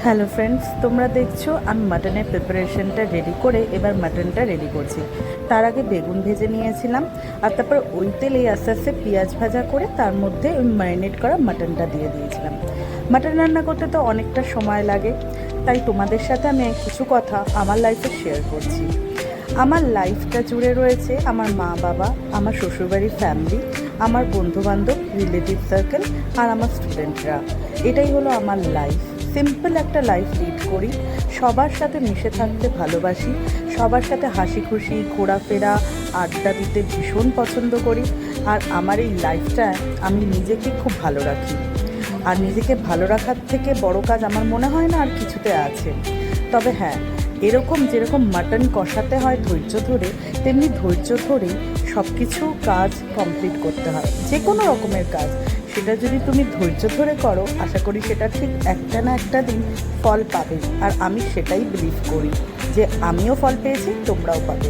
Hello friends, তোমরা দেখছো আমি মাটনের প্রিপারেশনটা রেডি করে এবার মাটনটা রেডি করছি। তার আগে বেগুন ভেজে নিয়েছিলাম, আর তারপর ওই তেলেই আস্তে আস্তে পেঁয়াজ ভাজা করে তার মধ্যে ওই ম্যারিনেট করা মাটনটা দিয়ে দিয়েছিলাম। মাটন রান্না করতে তো অনেকটা সময় লাগে, তাই তোমাদের সাথে আমি কিছু কথা আমার লাইফে শেয়ার করছি। আমার লাইফটা জুড়ে রয়েছে আমার মা বাবা, আমার শ্বশুরবাড়ির ফ্যামিলি, আমার বন্ধুবান্ধব, রিলেটিভ সার্কেল আর আমার স্টুডেন্টরা। এটাই হলো আমার লাইফ। সিম্পল একটা লাইফ লিড করি, সবার সাথে মিশে থাকতে ভালোবাসি, সবার সাথে হাসি খুশি ঘোরাফেরা আড্ডা দিতে ভীষণ পছন্দ করি। আর আমার এই লাইফটা আমি নিজেকে খুব ভালো রাখি, আর নিজেকে ভালো রাখার থেকে বড় কাজ আমার মনে হয় না আর কিছুতে আছে। তবে হ্যাঁ, এরকম যেরকম মাটন কষাতে হয় ধৈর্য ধরে, তেমনি ধৈর্য ধরেই সব কিছু কাজ কমপ্লিট করতে হয়। যে কোনো রকমের কাজ সেটা যদি তুমি ধৈর্য ধরে করো, আশা করি সেটা ঠিক একটা না একটা দিন ফল পাবে। আর আমি সেটাই বিলিভ করি যে আমিও ফল পেয়েছি, তোমরাও পাবে।